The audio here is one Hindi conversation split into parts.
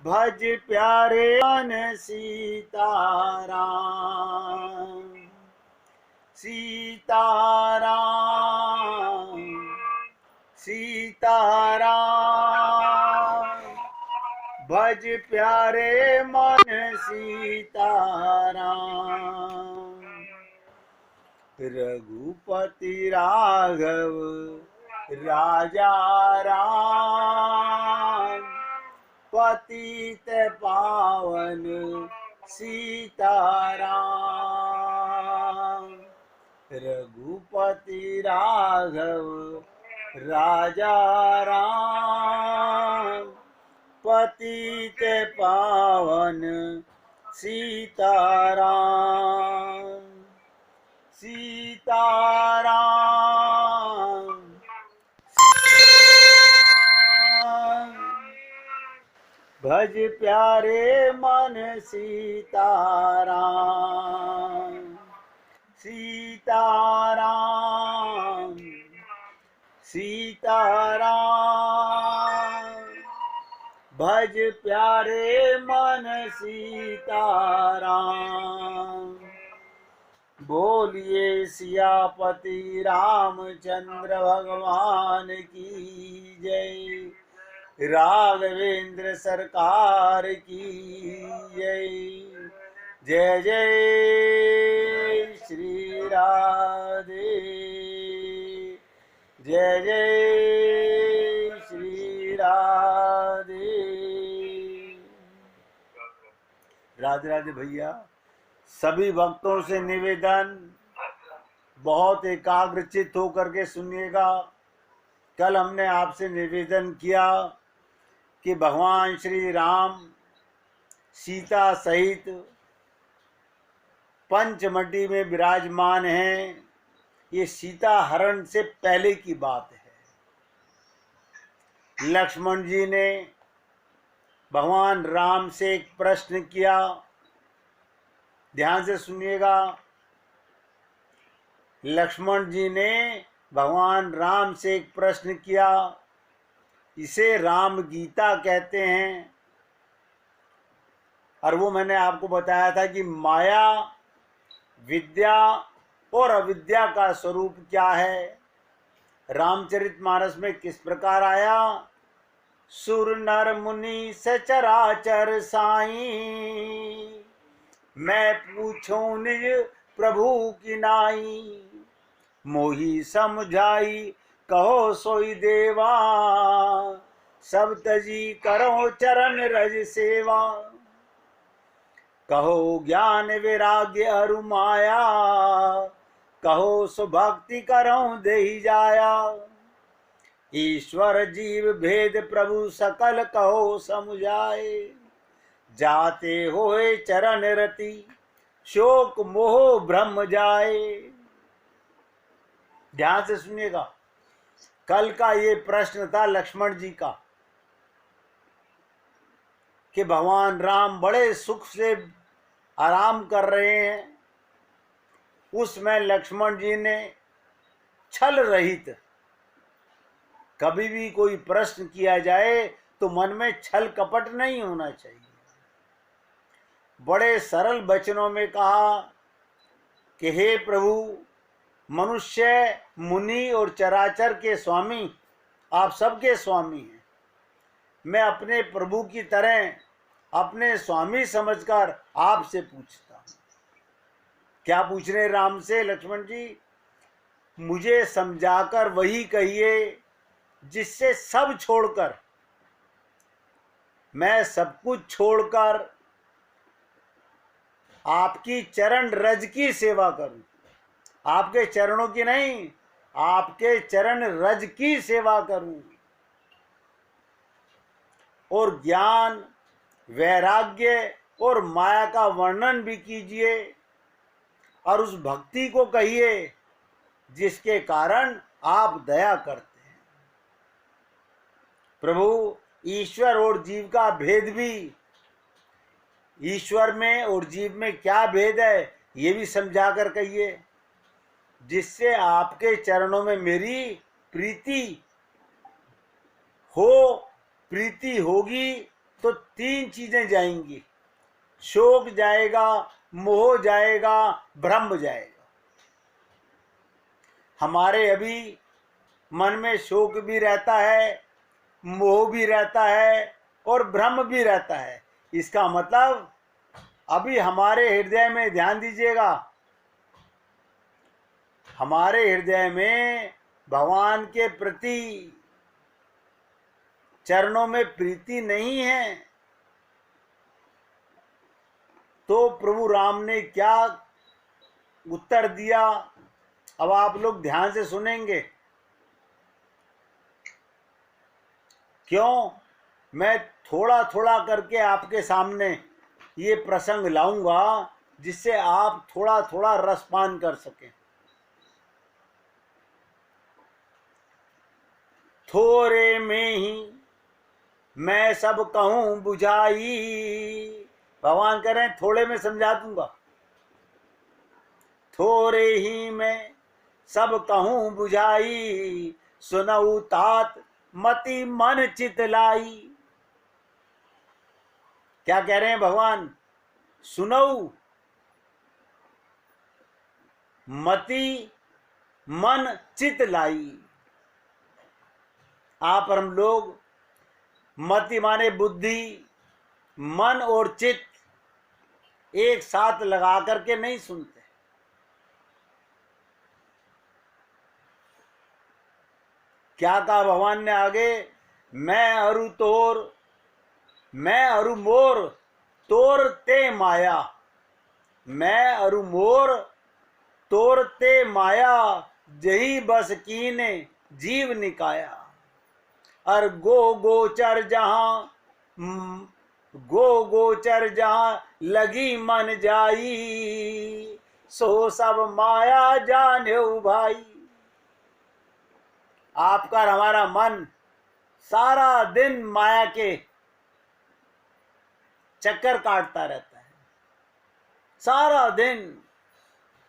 भज प्यारे मन सीताराम। सीताराम सीताराम भज प्यारे मन सीताराम। रघुपति राघव राजा राम, पतित पावन सीताराम। रघुपति राघव राजा राम, पतित पावन सीताराम। सीताराम भज प्यारे मन सीताराम। सीताराम सीताराम भज प्यारे मन सीताराम। बोलिए सियापति रामचंद्र भगवान की जय। राघवेंद्र सरकार की जय। जय जय श्री राधे। जय जय श्री राधे। राधे राधे भैया। सभी भक्तों से निवेदन, बहुत एकाग्रचित होकर के सुनिएगा। कल हमने आपसे निवेदन किया कि भगवान श्री राम सीता सहित पंचमढ़ी में विराजमान हैं। ये सीता हरण से पहले की बात है। लक्ष्मण जी ने भगवान राम से एक प्रश्न किया, ध्यान से सुनिएगा। लक्ष्मण जी ने भगवान राम से एक प्रश्न किया, इसे राम गीता कहते हैं। और वो मैंने आपको बताया था कि माया, विद्या और अविद्या का स्वरूप क्या है। रामचरितमानस में किस प्रकार आया, सुर नर मुनि सचराचर साईं, मैं पूछूं निज प्रभु की नाई। मोही समझाई कहो सोई देवा, सब तजी करो चरण रज सेवा। कहो ज्ञान वैराग्य अरु माया, कहो सुभक्ति करो देहि जाया। ईश्वर जीव भेद प्रभु सकल कहो समुझाए, जाते होए चरण रति शोक मोह ब्रह्म जाए। ध्यान से सुनिएगा। कल का ये प्रश्न था लक्ष्मण जी का कि भगवान राम बड़े सुख से आराम कर रहे हैं। उसमें लक्ष्मण जी ने छल रहित, कभी भी कोई प्रश्न किया जाए तो मन में छल कपट नहीं होना चाहिए। बड़े सरल वचनों में कहा कि हे प्रभु, मनुष्य, मुनि और चराचर के स्वामी, आप सबके स्वामी हैं। मैं अपने प्रभु की तरह अपने स्वामी समझकर आपसे पूछता हूं। क्या पूछ रहे राम से लक्ष्मण जी? मुझे समझाकर वही कहिए जिससे सब छोड़कर, मैं सब कुछ छोड़कर आपकी चरण रज की सेवा करूं। आपके चरणों की नहीं, आपके चरण रज की सेवा करूं। और ज्ञान, वैराग्य और माया का वर्णन भी कीजिए और उस भक्ति को कहिए जिसके कारण आप दया करते हैं। प्रभु, ईश्वर और जीव का भेद भी, ईश्वर में और जीव में क्या भेद है ये भी समझा कर कहिए, जिससे आपके चरणों में मेरी प्रीति हो, प्रीति होगी तो तीन चीजें जाएंगी, शोक जाएगा, मोह जाएगा, भ्रम जाएगा। हमारे अभी मन में शोक भी रहता है, मोह भी रहता है और भ्रम भी रहता है। इसका मतलब अभी हमारे हृदय में, ध्यान दीजिएगा, हमारे हृदय में भगवान के प्रति चरणों में प्रीति नहीं है। तो प्रभु राम ने क्या उत्तर दिया, अब आप लोग ध्यान से सुनेंगे। क्यों? मैं थोड़ा थोड़ा करके आपके सामने ये प्रसंग लाऊंगा जिससे आप थोड़ा थोड़ा रसपान कर सकें। थोड़े में ही मैं सब कहूं बुझाई, भगवान कह रहे हैं थोड़े में समझा दूंगा। थोड़े ही में सब कहूं बुझाई, सुनऊ तात मति मन चित लाई। क्या कह रहे हैं भगवान? सुनऊ मति मन चित लाई। आप और हम लोग मति माने बुद्धि, मन और चित्त एक साथ लगा करके नहीं सुनते। क्या कहा भगवान ने आगे? मैं अरु तोर, मैं अरु मोर, तोर ते माया। मैं अरु मोर, तोर ते माया, जही बस कीने जीव निकाया। और गो गोचर जहां, गो गोचर जहां लगी मन जाई, सो सब माया जाने भाई। आपका हमारा मन सारा दिन माया के चक्कर काटता रहता है, सारा दिन।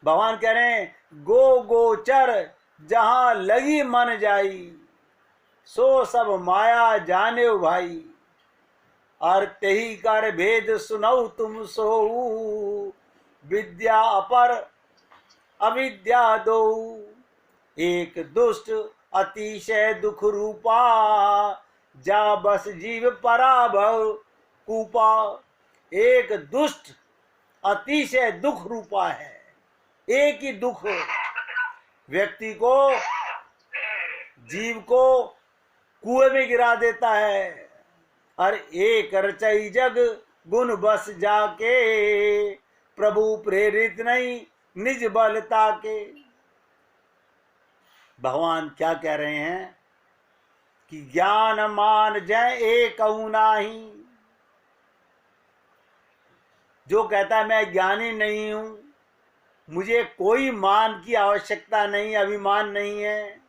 भगवान कह रहे हैं गो गोचर जहां लगी मन जाई, सो सब माया जाने भाई। और तेही कर भेद सुनऊ तुम सो, विद्या अपर अविद्या दो। एक दुष्ट अतिशय दुख रूपा, जा बस जीव पराभव कूपा। एक दुष्ट अतिशय दुख रूपा है। एक ही दुख व्यक्ति को, जीव को कुएं में गिरा देता है। और एक रचई जग गुण बस जाके, प्रभु प्रेरित नहीं निज बलता के। भगवान क्या कह रहे हैं कि ज्ञान मान जय एक नाही। जो कहता है मैं ज्ञानी नहीं हूं, मुझे कोई मान की आवश्यकता नहीं, अभिमान नहीं है,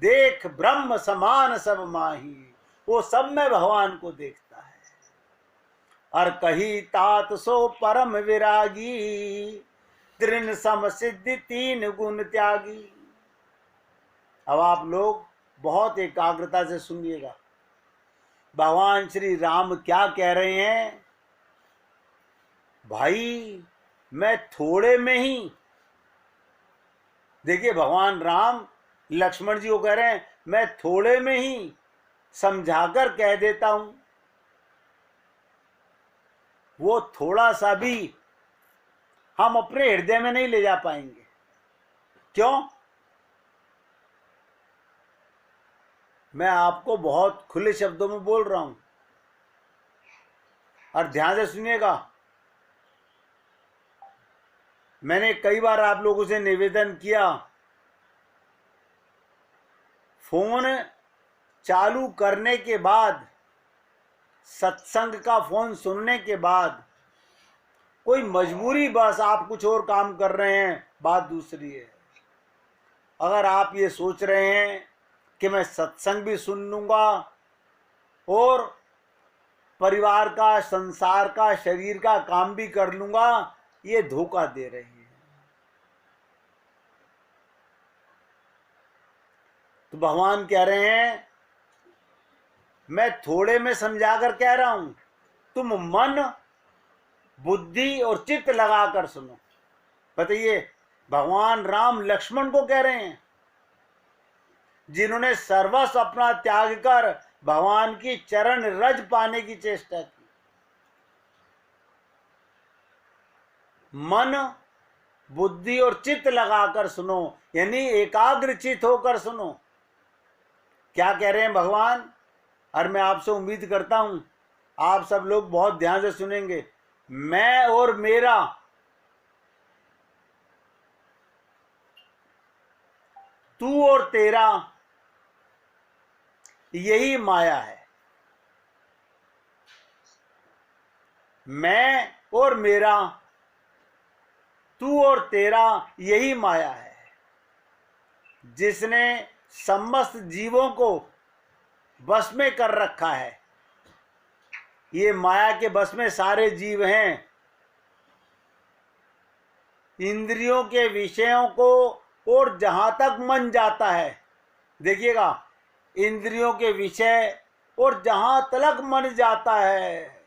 देख ब्रह्म समान सब माही, वो सब में भगवान को देखता है। और कही तात सो परम विरागी, तृण सम सिद्धि तीन गुण त्यागी। अब आप लोग बहुत एकाग्रता से सुनिएगा, भगवान श्री राम क्या कह रहे हैं। भाई मैं थोड़े में ही, देखिए भगवान राम लक्ष्मण जी को कह रहे हैं मैं थोड़े में ही समझाकर कह देता हूं। वो थोड़ा सा भी हम अपने हृदय में नहीं ले जा पाएंगे। क्यों? मैं आपको बहुत खुले शब्दों में बोल रहा हूं और ध्यान से सुनिएगा। मैंने कई बार आप लोगों से निवेदन किया, फोन चालू करने के बाद, सत्संग का फोन सुनने के बाद, कोई मजबूरी बस आप कुछ और काम कर रहे हैं, बात दूसरी है। अगर आप ये सोच रहे हैं कि मैं सत्संग भी सुन लूंगा और परिवार का, संसार का, शरीर का काम भी कर लूंगा, ये धोखा दे रहे हैं। तो भगवान कह रहे हैं मैं थोड़े में समझा कर कह रहा हूं, तुम मन बुद्धि और चित्त लगाकर सुनो। बताइए, भगवान राम लक्ष्मण को कह रहे हैं, जिन्होंने सर्वस्व अपना त्याग कर भगवान की चरण रज पाने की चेष्टा की। मन बुद्धि और चित्त लगाकर सुनो, यानी एकाग्रचित होकर सुनो। क्या कह रहे हैं भगवान? और मैं आपसे उम्मीद करता हूं आप सब लोग बहुत ध्यान से सुनेंगे। मैं और मेरा, तू और तेरा, यही माया है। मैं और मेरा, तू और तेरा, यही माया है, जिसने समस्त जीवों को बस में कर रखा है। ये माया के बस में सारे जीव हैं। इंद्रियों के विषयों को और जहां तक मन जाता है, देखिएगा, इंद्रियों के विषय और जहां तक मन जाता है,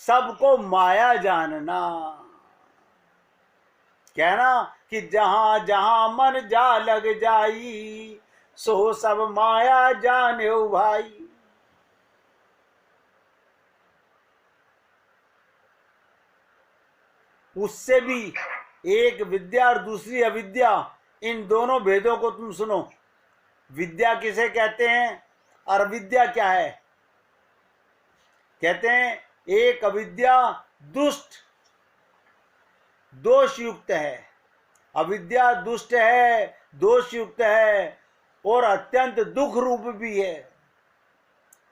सबको माया जानना। कहना कि जहां जहां मन जा लग जाई, सो सब माया जाने भाई। उससे भी एक विद्या और दूसरी अविद्या, इन दोनों भेदों को तुम सुनो। विद्या किसे कहते हैं और अविद्या क्या है? कहते हैं एक अविद्या दुष्ट दोष युक्त है, अविद्या दुष्ट है, दोष युक्त है और अत्यंत दुख रूप भी है,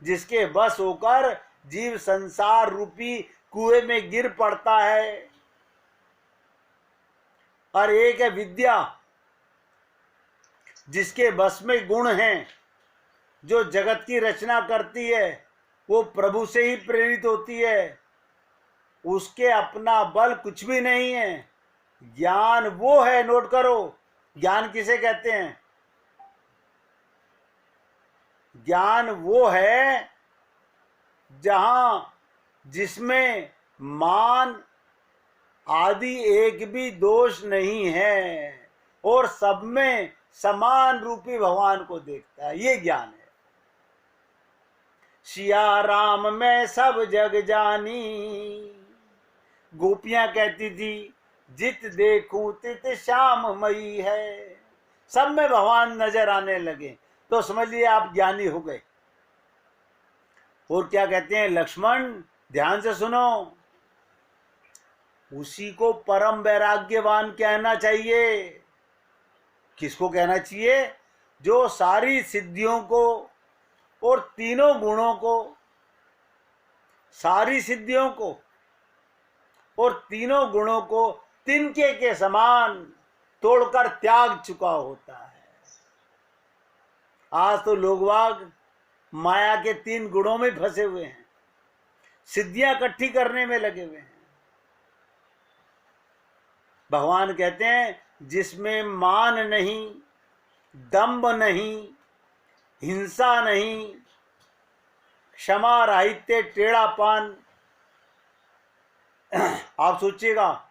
जिसके बस होकर जीव संसार रूपी कुएं में गिर पड़ता है। और एक है विद्या, जिसके बस में गुण हैं, जो जगत की रचना करती है, वो प्रभु से ही प्रेरित होती है, उसके अपना बल कुछ भी नहीं है। ज्ञान वो है, नोट करो, ज्ञान किसे कहते हैं? ज्ञान वो है जहां जिसमें मान आदि एक भी दोष नहीं है और सब में समान रूपी भगवान को देखता है। ये ज्ञान है। सिया राम में सब जग जानी, गोपियां कहती थी, जित देखूं तित श्याम मई है। सब में भगवान नजर आने लगे तो समझ लिए आप ज्ञानी हो गए। और क्या कहते हैं लक्ष्मण? ध्यान से सुनो, उसी को परम वैराग्यवान कहना चाहिए। किसको कहना चाहिए? जो सारी सिद्धियों को और तीनों गुणों को, सारी सिद्धियों को और तीनों गुणों को तिनके के समान तोड़कर त्याग चुका होता है। आज तो लोगबाग माया के तीन गुणों में फंसे हुए हैं, सिद्धियां इकट्ठी करने में लगे हुए हैं। भगवान कहते हैं जिसमें मान नहीं, दंभ नहीं, हिंसा नहीं, क्षमा राहित्य, टेढ़ापन। आप सोचिएगा,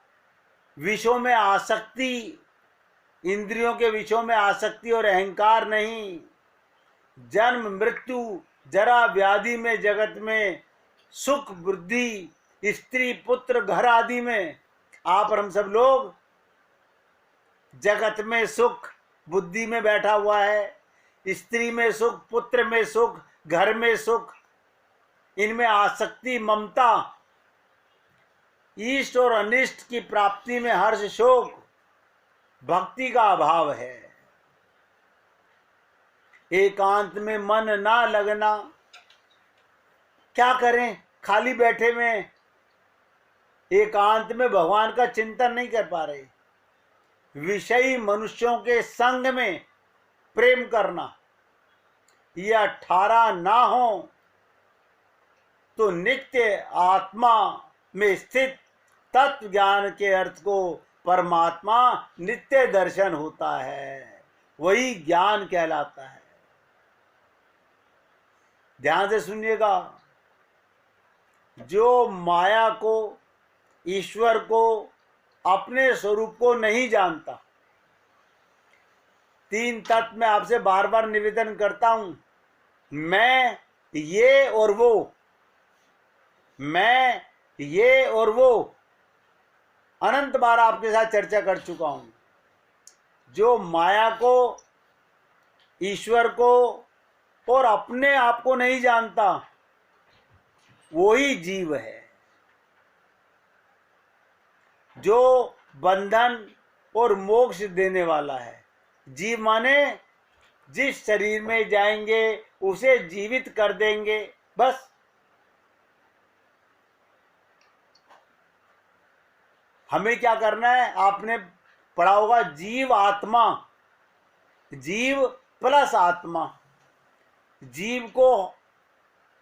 विषयों में आसक्ति, इंद्रियों के विषयों में आसक्ति और अहंकार नहीं, जन्म मृत्यु जरा व्याधि में, जगत में सुख वृद्धि, स्त्री पुत्र घर आदि में, आप और हम सब लोग जगत में सुख बुद्धि में बैठा हुआ है, स्त्री में सुख, पुत्र में सुख, घर में सुख, इनमें आसक्ति, ममता, इष्ट और अनिष्ट की प्राप्ति में हर्ष शोक, भक्ति का अभाव है। एकांत में मन ना लगना। क्या करें? खाली बैठे में एकांत में भगवान का चिंतन नहीं कर पा रहे। विषयी मनुष्यों के संग में प्रेम करना, ये 18 ना हो तो नित्य आत्मा में स्थित तत्व ज्ञान के अर्थ को परमात्मा नित्य दर्शन होता है, वही ज्ञान कहलाता है। ध्यान से सुनिएगा, जो माया को, ईश्वर को, अपने स्वरूप को नहीं जानता, तीन तत्व में आपसे बार बार निवेदन करता हूं, मैं, ये और वो, मैं, ये और वो, अनंत बार आपके साथ चर्चा कर चुका हूं। जो माया को, ईश्वर को और अपने आप को नहीं जानता, वो ही जीव है। जो बंधन और मोक्ष देने वाला है। जीव माने जिस शरीर में जाएंगे उसे जीवित कर देंगे, बस। हमें क्या करना है, आपने पढ़ा होगा, जीव आत्मा, जीव प्लस आत्मा। जीव को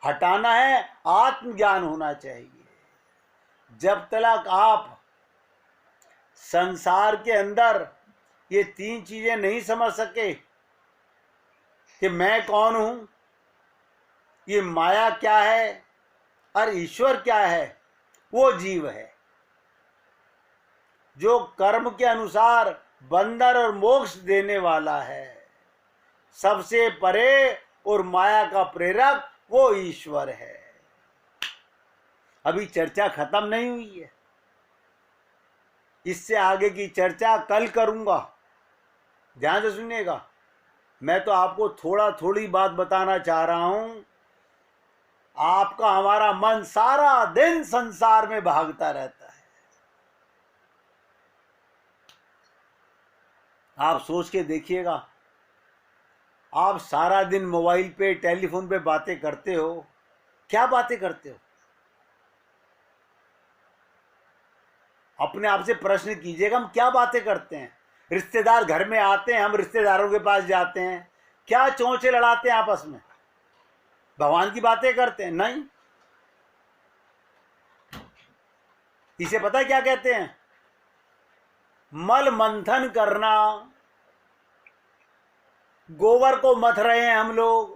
हटाना है, आत्मज्ञान होना चाहिए। जब तक आप संसार के अंदर ये तीन चीजें नहीं समझ सके कि मैं कौन हूं, ये माया क्या है और ईश्वर क्या है, वो जीव है जो कर्म के अनुसार बंधन और मोक्ष देने वाला है। सबसे परे और माया का प्रेरक वो ईश्वर है। अभी चर्चा खत्म नहीं हुई है, इससे आगे की चर्चा कल करूंगा। ध्यान से सुनिएगा, मैं तो आपको थोड़ा थोड़ी बात बताना चाह रहा हूं। आपका हमारा मन सारा दिन संसार में भागता रहता है। आप सोच के देखिएगा, आप सारा दिन मोबाइल पे, टेलीफोन पे बातें करते हो, क्या बातें करते हो? अपने आप से प्रश्न कीजिएगा, हम क्या बातें करते हैं? रिश्तेदार घर में आते हैं, हम रिश्तेदारों के पास जाते हैं, क्या चोंचे लड़ाते हैं आपस में? भगवान की बातें करते हैं? नहीं। इसे पता है क्या कहते हैं? मल मंथन करना। गोबर को मथ रहे हैं हम लोग।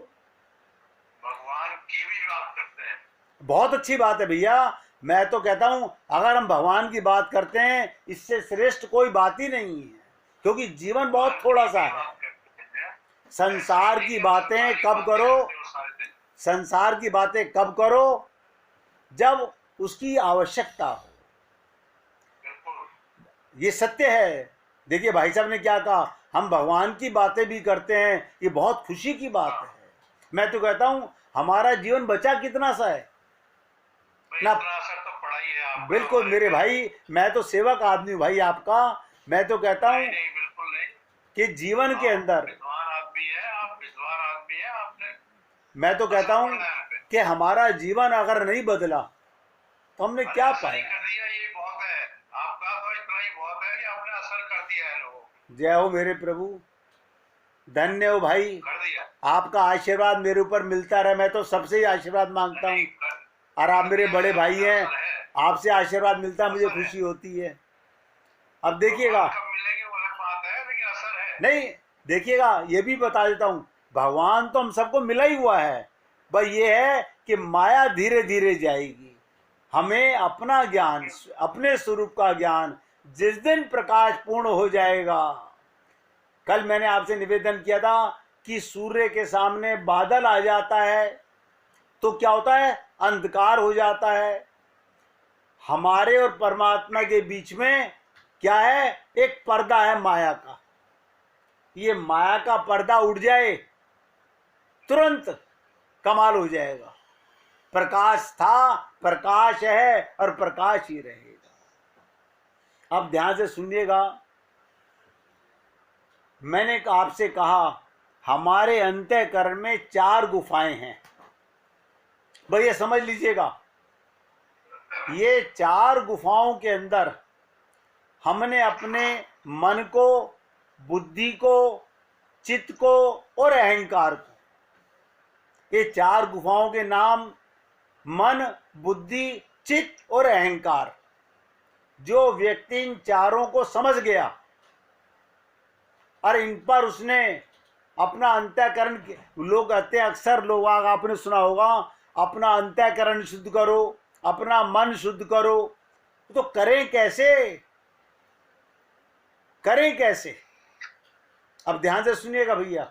भगवान की भी बात करते हैं। बहुत अच्छी बात है भैया। मैं तो कहता हूं, अगर हम भगवान की बात करते हैं, इससे श्रेष्ठ कोई बात ही नहीं है, क्योंकि जीवन बहुत थोड़ा सा है। संसार की बातें कब करो, संसार की बातें कब करो? जब उसकी आवश्यकता हो। ये सत्य है। देखिए भाई साहब ने क्या कहा, हम भगवान की बातें भी करते हैं, ये बहुत खुशी की बात है। मैं तो कहता हूं, हमारा जीवन बचा कितना सा है ना। तो पड़ा ही है। बिल्कुल मेरे भाई, मैं तो सेवक आदमी हूं भाई आपका। मैं तो कहता हूं बिल्कुल नहीं कि जीवन के अंदर विद्वान आदमी है, आप विद्वान आदमी है, आपने, मैं तो कहता हूं कि हमारा जीवन अगर नहीं बदला तो हमने क्या पाया? ये बहुत है आपका, तो इतना ही बहुत है कि आपने असर कर दिया है लोगों को। जय हो मेरे प्रभु, धन्य हो भाई। कर दिया। आपका आशीर्वाद मेरे ऊपर मिलता रहे। मैं तो सबसे ही आशीर्वाद मांगता हूँ, और आप मेरे बड़े भाई हैं, आपसे आशीर्वाद मिलता है, मुझे खुशी होती है। अब देखिएगा, मिलेंगे वो अलग बात है, लेकिन असर है। नहीं देखिएगा, ये भी बता देता हूँ, भगवान तो हम सबको मिला ही हुआ है। बस ये है कि माया धीरे धीरे जाएगी। हमें अपना ज्ञान, अपने स्वरूप का ज्ञान जिस दिन प्रकाश पूर्ण हो जाएगा। कल मैंने आपसे निवेदन किया था कि सूर्य के सामने बादल आ जाता है तो क्या होता है? अंधकार हो जाता है। हमारे और परमात्मा के बीच में क्या है? एक पर्दा है माया का। ये माया का पर्दा उड़ जाए, तुरंत कमाल हो जाएगा। प्रकाश था, प्रकाश है और प्रकाश ही रहेगा। अब ध्यान से सुनिएगा, मैंने आपसे कहा हमारे अंतःकरण में 4 गुफाएं हैं। भैया समझ लीजिएगा, ये 4 गुफाओं के अंदर हमने अपने मन को, बुद्धि को, चित्त को और अहंकार को, ये 4 गुफाओं के नाम मन, बुद्धि, चित्त और अहंकार। जो व्यक्ति इन चारों को समझ गया और इन पर उसने अपना अंतःकरण, लोग कहते हैं, अक्सर लोग आपने सुना होगा, अपना अंतःकरण शुद्ध करो, अपना मन शुद्ध करो। तो करें कैसे, करें कैसे? अब ध्यान से सुनिएगा भैया।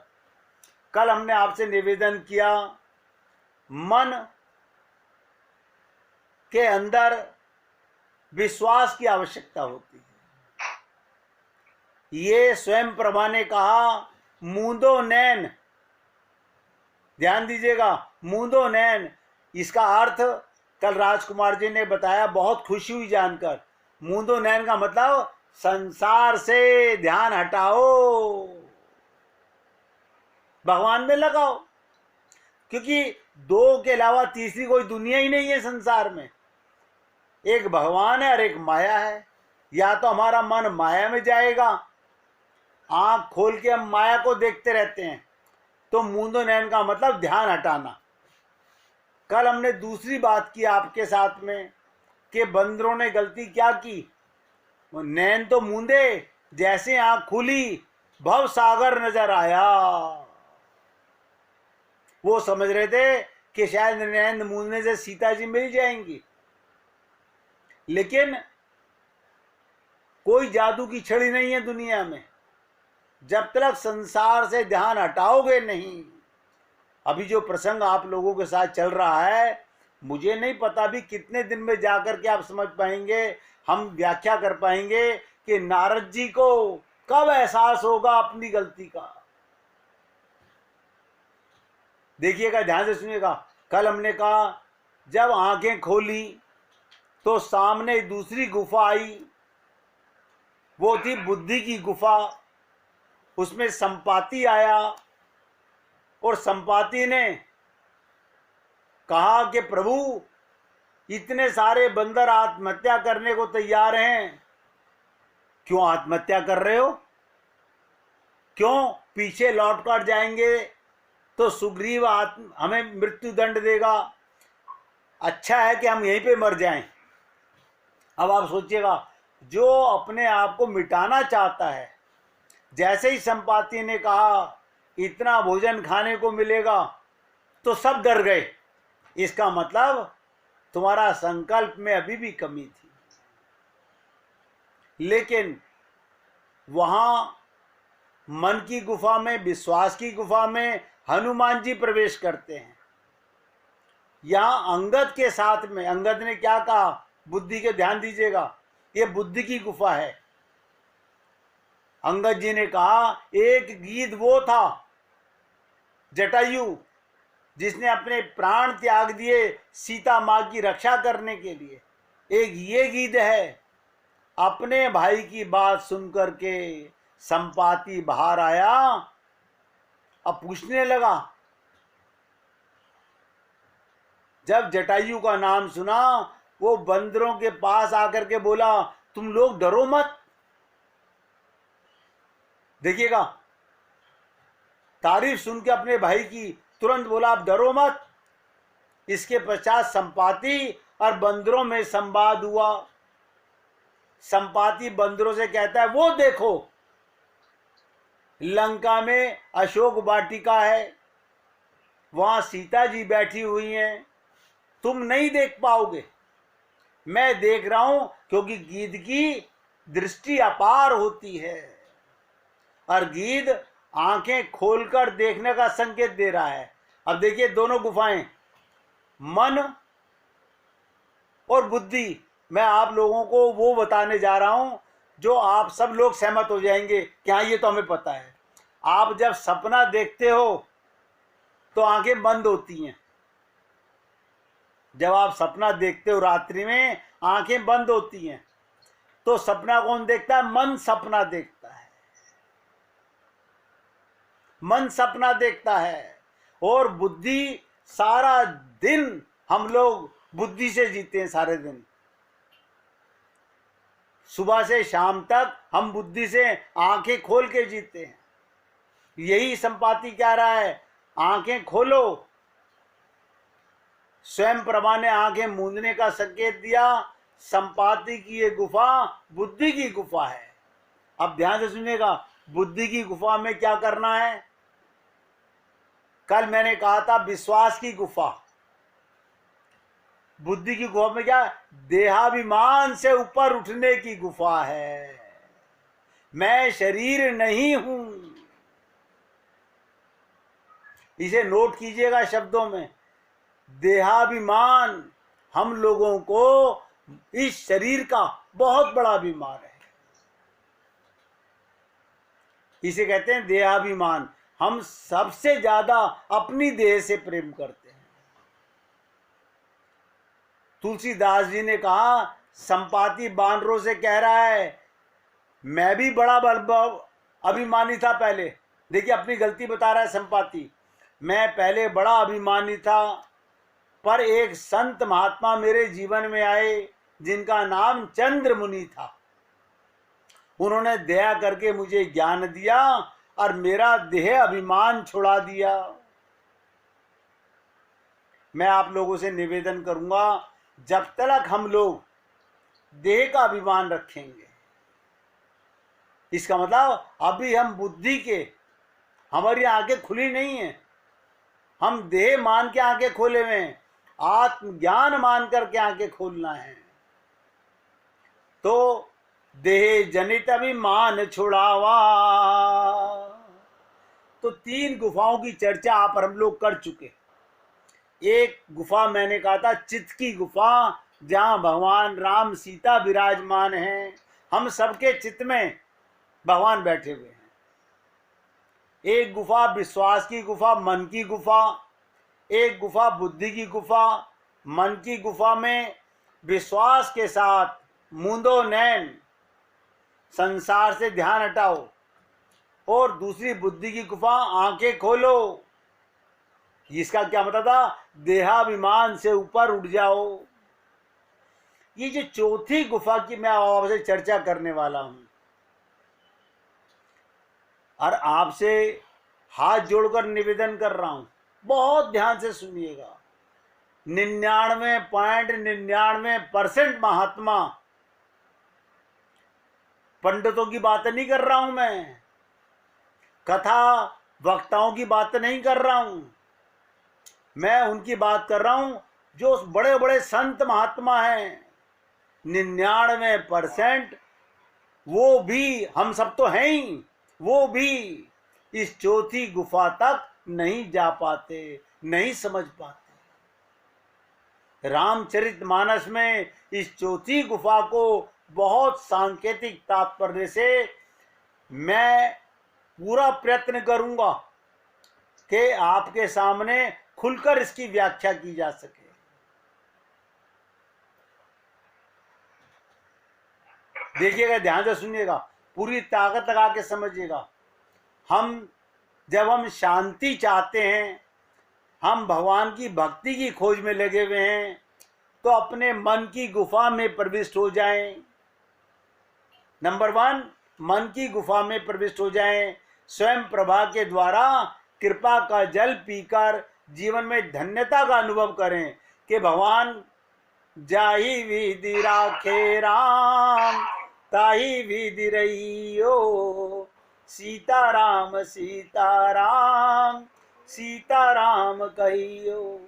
कल हमने आपसे निवेदन किया, मन के अंदर विश्वास की आवश्यकता होती है। ये स्वयं प्रभा ने कहा, मूंदो नैन, ध्यान दीजिएगा, मूंदो नैन। इसका अर्थ कल राजकुमार जी ने बताया, बहुत खुशी हुई जानकर। मूंदो नैन का मतलब संसार से ध्यान हटाओ, भगवान में लगाओ, क्योंकि दो के अलावा तीसरी कोई दुनिया ही नहीं है संसार में। एक भगवान है और एक माया है। या तो हमारा मन माया में जाएगा, आंख खोल के हम माया को देखते रहते हैं, तो मूंदो नैन का मतलब ध्यान हटाना। कल हमने दूसरी बात की आपके साथ में कि बंदरों ने गलती क्या की, वो नैन तो मूंदे, जैसे आंख खुली भव सागर नजर आया। वो समझ रहे थे कि शायद नैन मूंदने से सीता जी मिल जाएंगी, लेकिन कोई जादू की छड़ी नहीं है दुनिया में। जब तक संसार से ध्यान हटाओगे नहीं, अभी जो प्रसंग आप लोगों के साथ चल रहा है, मुझे नहीं पता भी कितने दिन में जाकर के आप समझ पाएंगे, हम व्याख्या कर पाएंगे कि नारद जी को कब एहसास होगा अपनी गलती का। देखिएगा, ध्यान से सुनिएगा। कल हमने कहा, जब आंखें खोली तो सामने दूसरी गुफा आई, वो थी बुद्धि की गुफा। उसमें संपाति आया और संपाति ने कहा कि प्रभु, इतने सारे बंदर आत्महत्या करने को तैयार हैं, क्यों आत्महत्या कर रहे हो? क्यों पीछे लौट कर जाएंगे तो सुग्रीव हमें मृत्यु दंड देगा, अच्छा है कि हम यहीं पे मर जाएं। अब आप सोचिएगा, जो अपने आप को मिटाना चाहता है, जैसे ही संपाति ने कहा इतना भोजन खाने को मिलेगा, तो सब डर गए। इसका मतलब तुम्हारा संकल्प में अभी भी कमी थी। लेकिन वहां मन की गुफा में, विश्वास की गुफा में हनुमान जी प्रवेश करते हैं। यहां अंगद के साथ में, अंगद ने क्या कहा, बुद्धि के, ध्यान दीजिएगा, ये बुद्धि की गुफा है। अंगद जी ने कहा, एक गीध वो था जटायु, जिसने अपने प्राण त्याग दिए सीता मां की रक्षा करने के लिए। एक ये गीध है। अपने भाई की बात सुनकर के संपाति बाहर आया, अब पूछने लगा। जब जटायु का नाम सुना, वो बंदरों के पास आकर के बोला, तुम लोग डरो मत। देखिएगा, तारीफ सुन के अपने भाई की तुरंत बोला, आप डरो मत। इसके पश्चात संपाति और बंदरों में संवाद हुआ। संपाति बंदरों से कहता है, वो देखो लंका में अशोक वाटिका है, वहां सीता जी बैठी हुई हैं, तुम नहीं देख पाओगे, मैं देख रहा हूं, क्योंकि गीध की दृष्टि अपार होती है और गीध आंखें खोलकर देखने का संकेत दे रहा है। अब देखिए, दोनों गुफाएं, मन और बुद्धि। मैं आप लोगों को वो बताने जा रहा हूं जो आप सब लोग सहमत हो जाएंगे कि हाँ, ये तो हमें पता है। आप जब सपना देखते हो तो आंखें बंद होती हैं। जब आप सपना देखते हो रात्रि में, आंखें बंद होती हैं। तो सपना कौन देखता है? मन सपना देखता है। मन सपना देखता है। और बुद्धि, सारा दिन हम लोग बुद्धि से जीते हैं। सारे दिन, सुबह से शाम तक हम बुद्धि से आंखें खोल के जीते हैं। यही संपाति कह रहा है, आंखें खोलो। स्वयं प्रभा ने आंखें मूंदने का संकेत दिया। संपाति की ये गुफा बुद्धि की गुफा है। अब ध्यान से सुनिएगा, बुद्धि की गुफा में क्या करना है? कल मैंने कहा था विश्वास की गुफा, बुद्धि की गुफा में क्या, देहाभिमान से ऊपर उठने की गुफा है। मैं शरीर नहीं हूं, इसे नोट कीजिएगा शब्दों में। देहाभिमान हम लोगों को इस शरीर का बहुत बड़ा अभिमान है, इसे कहते हैं देहाभिमान। हम सबसे ज्यादा अपनी देह से प्रेम करते हैं। तुलसीदास जी ने कहा, संपाति बानरों से कह रहा है, मैं भी बड़ा अभिमानी था पहले। देखिए अपनी गलती बता रहा है संपाति, मैं पहले बड़ा अभिमानी था, पर एक संत महात्मा मेरे जीवन में आए जिनका नाम चंद्र मुनि था। उन्होंने दया करके मुझे ज्ञान दिया और मेरा देह अभिमान छुड़ा दिया। मैं आप लोगों से निवेदन करूंगा, जब तक हम लोग देह का अभिमान रखेंगे, इसका मतलब अभी हम बुद्धि के, हमारी आंखें खुली नहीं है, हम देह मान के आंखें खोले हुए हैं, आत्मज्ञान मान करके आंखें खोलना है। तो देह जनित अभिमान छुड़ावा। तो 3 गुफाओं की चर्चा आप और हम लोग कर चुके। एक गुफा मैंने कहा था चित्त की गुफा, जहां भगवान राम सीता विराजमान हैं, हम सबके चित्त में भगवान बैठे हुए हैं। एक गुफा विश्वास की गुफा, मन की गुफा। एक गुफा बुद्धि की गुफा। मन की गुफा में विश्वास के साथ मूंदो नैन, संसार से ध्यान हटाओ। और दूसरी बुद्धि की गुफा, आंखें खोलो। इसका क्या मतलब था, देहाभिमान से ऊपर उठ जाओ। ये जो चौथी गुफा की मैं आपसे चर्चा करने वाला हूं, और आपसे हाथ जोड़कर निवेदन कर रहा हूं, बहुत ध्यान से सुनिएगा। 99.99% महात्मा, पंडितों की बात नहीं कर रहा हूं मैं, कथा वक्ताओं की बात नहीं कर रहा हूं, मैं उनकी बात कर रहा हूं जो बड़े बड़े संत महात्मा हैं। 99% वो भी, हम सब तो हैं ही, वो भी इस चौथी गुफा तक नहीं जा पाते, नहीं समझ पाते। रामचरितमानस में इस चौथी गुफा को बहुत सांकेतिक तात्पर्य से मैं पूरा प्रयत्न करूंगा कि आपके सामने खुलकर इसकी व्याख्या की जा सके। देखिएगा, ध्यान से सुनिएगा, पूरी ताकत लगा के समझिएगा। जब हम शांति चाहते हैं, हम भगवान की भक्ति की खोज में लगे हुए हैं, तो अपने मन की गुफा में प्रविष्ट हो जाएं। नंबर 1, मन की गुफा में प्रविष्ट हो जाएं। स्वयं प्रभा के द्वारा कृपा का जल पीकर जीवन में धन्यता का अनुभव करें कि भगवान जाहि विधि राखे राम, ताहि विधि रहियो, सीताराम सीताराम सीताराम कहियो।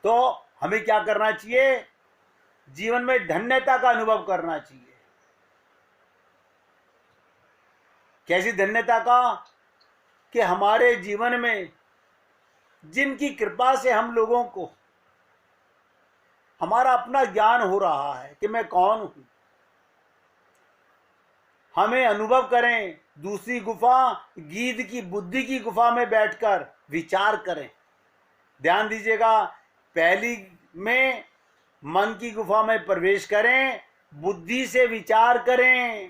तो हमें क्या करना चाहिए, जीवन में धन्यता का अनुभव करना चाहिए। कैसी धन्यता का, कि हमारे जीवन में जिनकी कृपा से हम लोगों को हमारा अपना ज्ञान हो रहा है कि मैं कौन हूं, हमें अनुभव करें। दूसरी गुफा गीध की बुद्धि की गुफा में बैठकर विचार करें। ध्यान दीजिएगा, पहली में मन की गुफा में प्रवेश करें, बुद्धि से विचार करें।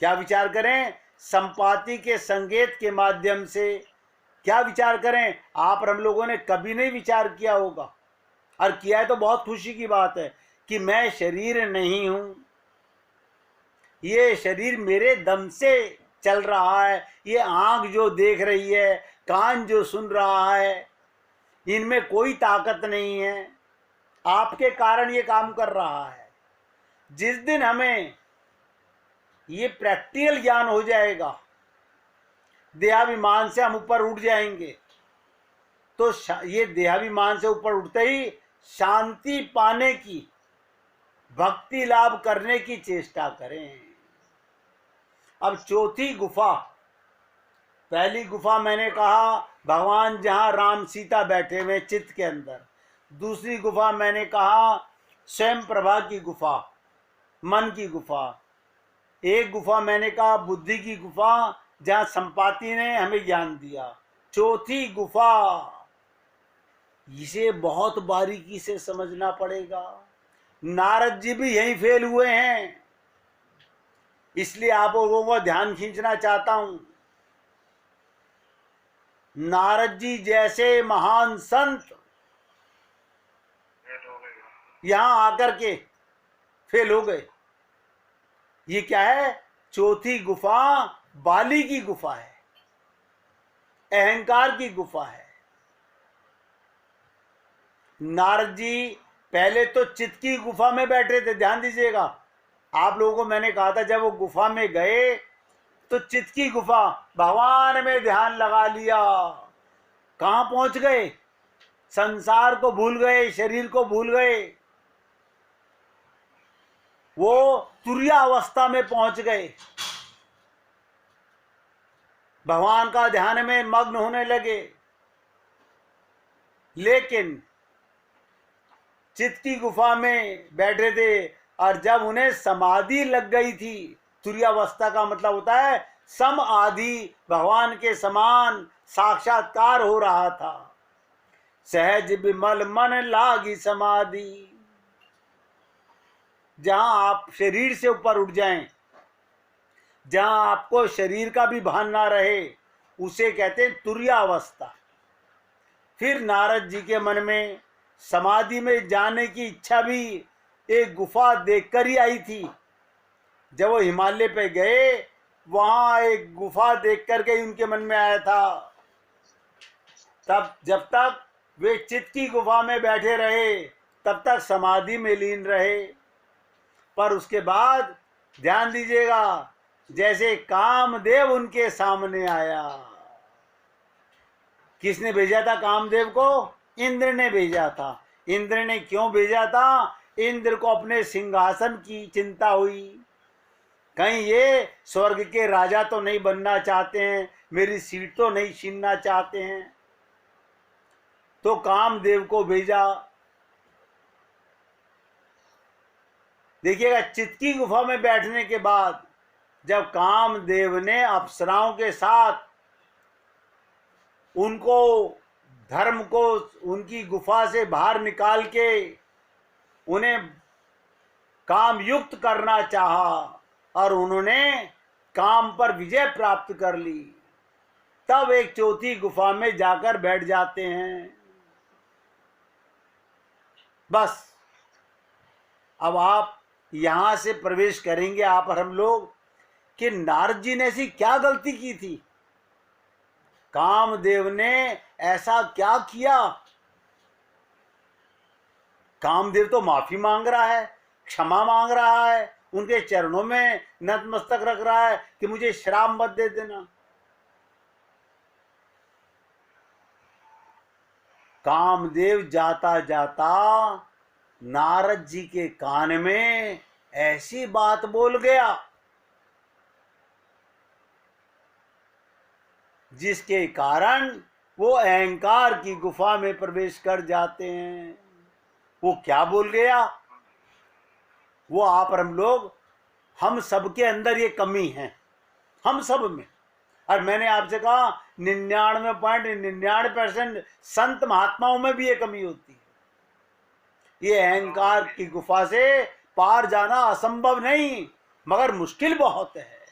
क्या विचार करें, संपाति के संकेत के माध्यम से क्या विचार करें। आप और हम लोगों ने कभी नहीं विचार किया होगा, और किया है तो बहुत खुशी की बात है कि मैं शरीर नहीं हूं, ये शरीर मेरे दम से चल रहा है, ये आंख जो देख रही है, कान जो सुन रहा है, इनमें कोई ताकत नहीं है, आपके कारण ये काम कर रहा है। जिस दिन हमें ये प्रैक्टिकल ज्ञान हो जाएगा, देहाभिमान से हम ऊपर उठ जाएंगे। तो ये देहाभिमान से ऊपर उठते ही शांति पाने की, भक्ति लाभ करने की चेष्टा करें। अब चौथी गुफा, पहली गुफा मैंने कहा भगवान जहां राम सीता बैठे हुए चित्त के अंदर। दूसरी गुफा मैंने कहा स्वयं प्रभा की गुफा, मन की गुफा। एक गुफा मैंने कहा बुद्धि की गुफा, जहां संपाति ने हमें ज्ञान दिया। चौथी गुफा, इसे बहुत बारीकी से समझना पड़ेगा। नारद जी भी यहीं फेल हुए हैं, इसलिए आप लोगों को ध्यान खींचना चाहता हूं। नारद जी जैसे महान संत यहां आकर के फेल हो गए। ये क्या है? चौथी गुफा बाली की गुफा है, अहंकार की गुफा है। नारद जी पहले तो चित्त की गुफा में बैठे थे। ध्यान दीजिएगा, आप लोगों को मैंने कहा था जब वो गुफा में गए तो चित्त की गुफा, भगवान में ध्यान लगा लिया। कहां पहुंच गए? संसार को भूल गए, शरीर को भूल गए, वो तुर्या अवस्था में पहुंच गए। भगवान का ध्यान में मग्न होने लगे। लेकिन चित्त की गुफा में बैठे थे और जब उन्हें समाधि लग गई थी, तुर्यावस्था का मतलब होता है सम आदि, भगवान के समान साक्षात्कार हो रहा था। सहज विमल मन लागी समाधि, जहां आप शरीर से ऊपर उठ जाएं, जहां आपको शरीर का भी भान ना रहे, उसे कहते हैं तुर्यावस्था। फिर नारद जी के मन में समाधि में जाने की इच्छा भी एक गुफा देखकर ही आई थी। जब वो हिमालय पे गए, वहां एक गुफा देख करके उनके मन में आया था। तब जब तक वे चित्त की गुफा में बैठे रहे, तब तक समाधि में लीन रहे। पर उसके बाद ध्यान दीजिएगा, जैसे कामदेव उनके सामने आया। किसने भेजा था कामदेव को? इंद्र ने भेजा था। इंद्र ने क्यों भेजा था? इंद्र को अपने सिंहासन की चिंता हुई। कहीं ये स्वर्ग के राजा तो नहीं बनना चाहते हैं, मेरी सीट तो नहीं छीनना चाहते हैं। तो कामदेव को भेजा। देखिएगा, चित्त की गुफा में बैठने के बाद जब कामदेव ने अप्सराओं के साथ उनको, धर्म को उनकी गुफा से बाहर निकाल के उन्हें काम युक्त करना चाहा और उन्होंने काम पर विजय प्राप्त कर ली, तब एक चौथी गुफा में जाकर बैठ जाते हैं। बस अब आप यहां से प्रवेश करेंगे, आप और हम लोग, कि नारद जी ने ऐसी क्या गलती की थी, कामदेव ने ऐसा क्या किया। कामदेव तो माफी मांग रहा है, क्षमा मांग रहा है, उनके चरणों में नतमस्तक रख रहा है कि मुझे श्राप मत दे देना। कामदेव जाता जाता नारद जी के कान में ऐसी बात बोल गया जिसके कारण वो अहंकार की गुफा में प्रवेश कर जाते हैं। वो क्या बोल गया? वो आप और हम लोग, हम सबके अंदर ये कमी है, हम सब में। और मैंने आपसे कहा 99.99% संत महात्माओं में भी ये कमी होती है। ये अहंकार की गुफा से पार जाना असंभव नहीं, मगर मुश्किल बहुत है।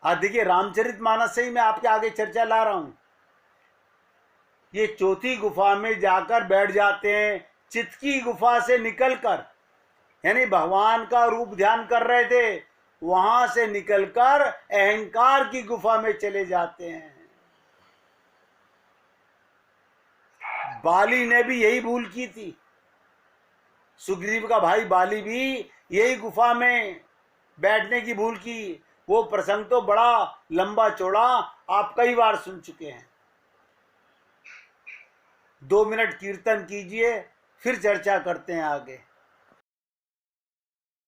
आज देखिए, रामचरितमानस से ही मैं आपके आगे चर्चा ला रहा हूं। ये चौथी गुफा में जाकर बैठ जाते हैं, चित्त की गुफा से निकलकर, यानी भगवान का रूप ध्यान कर रहे थे, वहां से निकलकर अहंकार की गुफा में चले जाते हैं। बाली ने भी यही भूल की थी। सुग्रीव का भाई बाली भी यही गुफा में बैठने की भूल की। वो प्रसंग तो बड़ा लंबा चौड़ा आप कई बार सुन चुके हैं। 2 मिनट कीर्तन कीजिए, फिर चर्चा करते हैं आगे।